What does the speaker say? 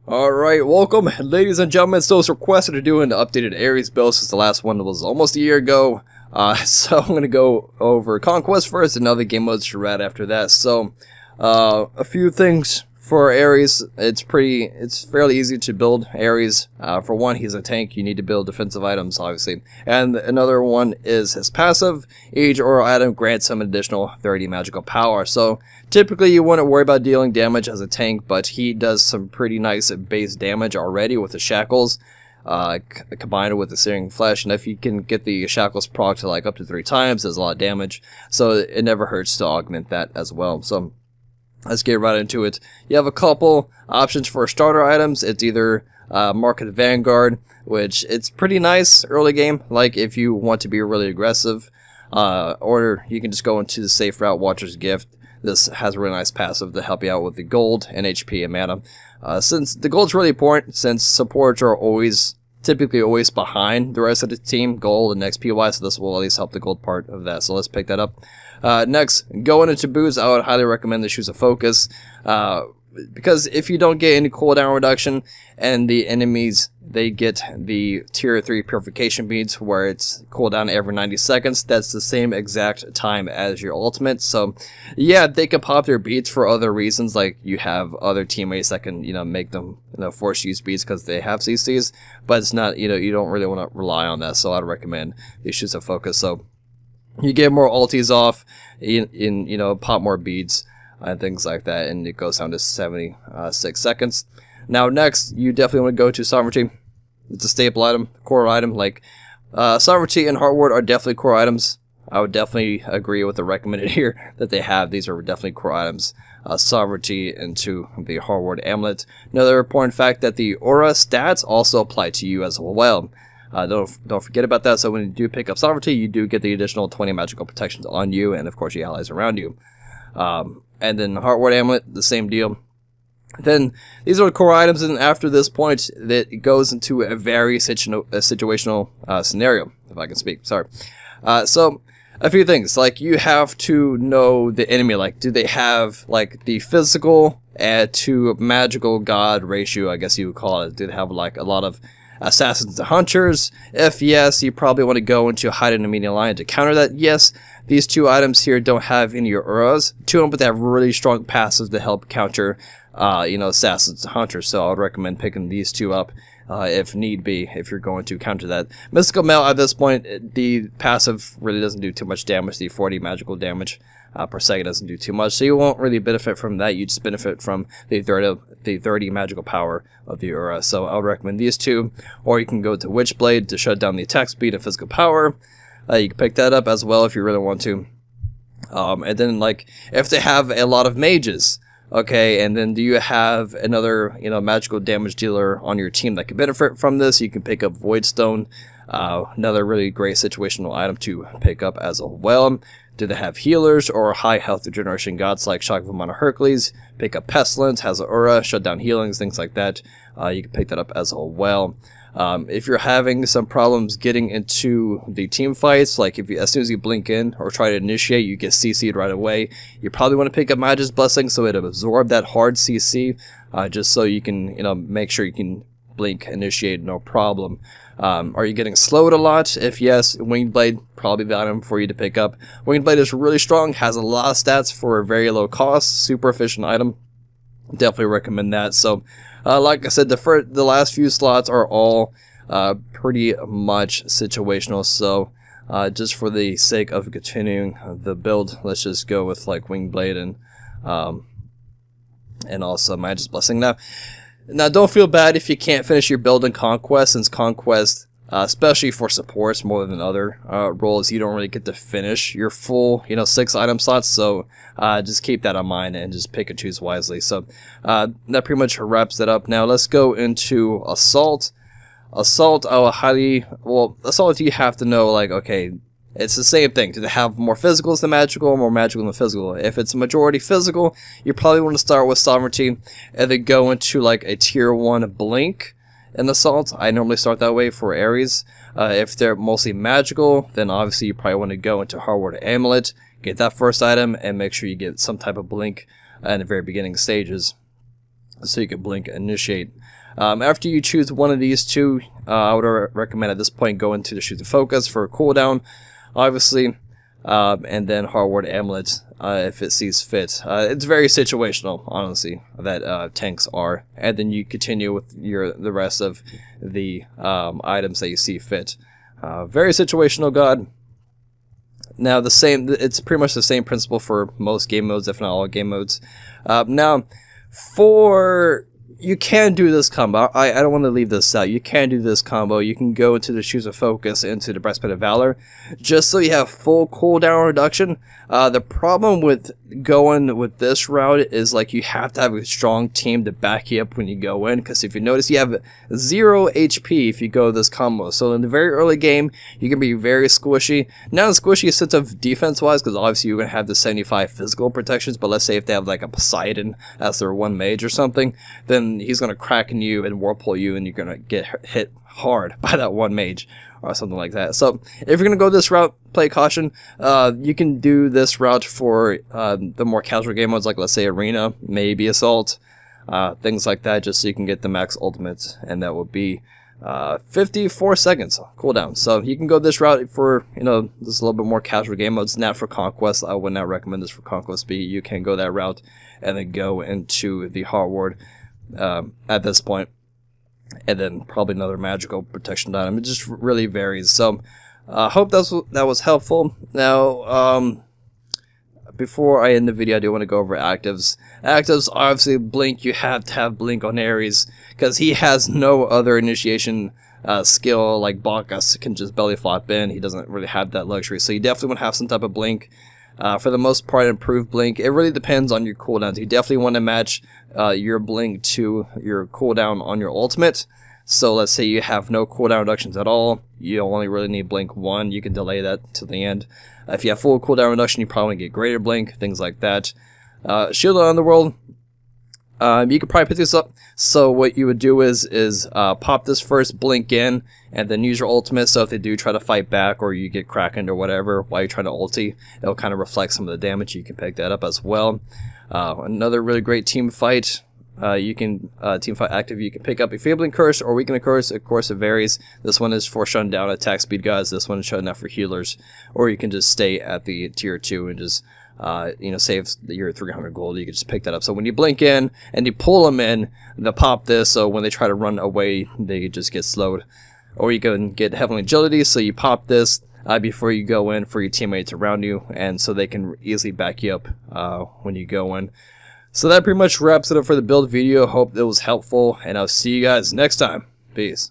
Alright, welcome ladies and gentlemen. So it's requested to do an updated ARES build since the last one was almost a year ago. So I'm going to go over Conquest first and other game modes to rad after that. So a few things for ARES. It's fairly easy to build ARES. For one, he's a tank. You need to build defensive items, obviously. And another one is his passive. Each oral item grants him an additional 30 magical power. So typically you wouldn't worry about dealing damage as a tank, but he does some pretty nice base damage already with the shackles. Combined with the searing flesh, and if you can get the shackles proc to like up to 3 times, there's a lot of damage, so it never hurts to augment that as well. So let's get right into it. You have a couple options for starter items. It's either Market Vanguard, which it's pretty nice early game, like if you want to be really aggressive, or you can just go into the safe route, Watcher's Gift. This has a really nice passive to help you out with the gold and HP and mana. Since the gold's really important, since supports are typically always behind the rest of the team, gold and XP wise, so this will at least help the gold part of that. So let's pick that up. Next, going into boots, I would highly recommend the Shoes of Focus, because if you don't get any cooldown reduction and the enemies, they get the tier 3 purification beads where it's cooldown every 90 seconds. That's the same exact time as your ultimate. So yeah, they can pop their beads for other reasons, like you have other teammates that can, make them, force use beads because they have CCs, but it's not, you don't really want to rely on that. So I'd recommend the Shoes of Focus. So you get more ultis off, pop more beads and things like that, and it goes down to 76 seconds. Now next, you definitely want to go to Sovereignty. It's a staple item, core item. Like Sovereignty and Heartward are definitely core items. I would definitely agree with the recommended here that they have. These are definitely core items. Sovereignty into the Heartward Amulet. Another important fact that the aura stats also apply to you as well. Don't forget about that. So when you do pick up Sovereignty, you do get the additional 20 magical protections on you and of course your allies around you. And then Heartward Amulet, the same deal. Then these are the core items, and after this point, that goes into a very situational scenario, if I can speak. Sorry. So a few things, like you have to know the enemy. Like, do they have like the physical to magical god ratio? I guess you would call it. Do they have like a lot of assassins and hunters? If yes, you probably want to go into hide in a medium line to counter that. Yes, these two items here don't have any of your auras to them, but they have really strong passives to help counter assassins and hunters. So I would recommend picking these two up if need be, if you're going to counter that. Mystical Mail at this point, the passive really doesn't do too much damage. The 40 magical damage per second doesn't do too much, so you won't really benefit from that. You just benefit from the 30 magical power of the aura. So I would recommend these two, or you can go to Witchblade to shut down the attack speed and physical power. You can pick that up as well if you really want to. And then, like, if they have a lot of mages, okay, and then do you have another, magical damage dealer on your team that can benefit from this, you can pick up Voidstone, another really great situational item to pick up as well. Do they have healers or high health regeneration gods like Shock of Amana Hercules? Pick up Pestilence, has an aura, shut down healings, things like that. You can pick that up as well. If you're having some problems getting into the team fights, like as soon as you blink in or try to initiate, you get CC'd right away, you probably want to pick up Mage's Blessing so it'll absorb that hard CC, just so you can, make sure you can blink, initiate, no problem. Are you getting slowed a lot? If yes, Winged Blade, probably the item for you to pick up. Winged Blade is really strong, has a lot of stats for a very low cost, super efficient item. Definitely recommend that. So like I said, the last few slots are all pretty much situational. So just for the sake of continuing the build, let's just go with like Winged Blade and also Mage's Blessing. Now don't feel bad if you can't finish your build in Conquest, since Conquest, especially for supports more than other roles, you don't really get to finish your full 6 item slots. So just keep that in mind and just pick and choose wisely. So that pretty much wraps it up. Now let's go into Assault. Assault, Assault, you have to know, like, okay, it's the same thing. Do they have more physicals than magical, or more magical than physical? If it's a majority physical, you probably want to start with Sovereignty and then go into like a tier 1 blink in Assault. I normally start that way for ARES. If they're mostly magical, then obviously you probably want to go into Heartward Amulet, get that first item, and make sure you get some type of blink in the very beginning stages. so you can blink initiate. After you choose one of these two, I would recommend at this point go into the shoot to focus for a cooldown, obviously, and then hardware amulet if it sees fit. It's very situational, honestly, that tanks are, and then you continue with the rest of the items that you see fit. Very situational, God. Now it's pretty much the same principle for most game modes, if not all game modes. Now, you can do this combo. I don't want to leave this out. You can do this combo. You can go into the Shoes of Focus, into the Breastplate of Valor, just so you have full cooldown reduction. The problem with going with this route is, like, you have to have a strong team to back you up when you go in, because if you notice, you have 0 HP if you go this combo. So in the very early game, you can be very squishy. Not as squishy in a sense of defense-wise, because obviously you're going to have the 75 physical protections, but let's say if they have like a Poseidon as their one mage or something, then he's going to crack in you and whirlpool you, and you're going to get hit hard by that one mage or something like that. So if you're going to go this route, play caution. You can do this route for the more casual game modes, like let's say Arena, maybe Assault, things like that, just so you can get the max ultimate, and that would be 54 seconds cooldown. So you can go this route for, this a little bit more casual game modes, not for Conquest. I would not recommend this for Conquest B. You can go that route and then go into the hardware at this point, and then probably another magical protection item. It just really varies. So I hope that was helpful. Now, before I end the video, I do want to go over actives. Actives, obviously, Blink. You have to have Blink on Ares, because he has no other initiation skill. Like Bacchus can just belly flop in. He doesn't really have that luxury. So you definitely want to have some type of Blink. For the most part, improved Blink. It really depends on your cooldowns. You definitely want to match your Blink to your cooldown on your ultimate. So let's say you have no cooldown reductions at all. You only really need Blink 1. You can delay that to the end. If you have full cooldown reduction, you probably get greater Blink, things like that. Shield of Underworld. You could probably pick this up. So what you would do is pop this first, blink in, and then use your ultimate. So if they do try to fight back, or you get Krakened or whatever while you're trying to ulti, it'll kind of reflect some of the damage. You can pick that up as well. Another really great team fight. You can team fight active. You can pick up Enfeebling Curse or Weakening Curse. Of course, it varies. This one is for shutting down attack speed guys. This one is shutting down for healers. Or you can just stay at the tier 2 and just save your 300 gold. You can just pick that up. So when you blink in and you pull them in, they'll pop this. So when they try to run away, they just get slowed. Or you can get Heavenly Agility. So you pop this before you go in for your teammates around you, and so they can easily back you up when you go in. So that pretty much wraps it up for the build video. Hope it was helpful, and I'll see you guys next time. Peace.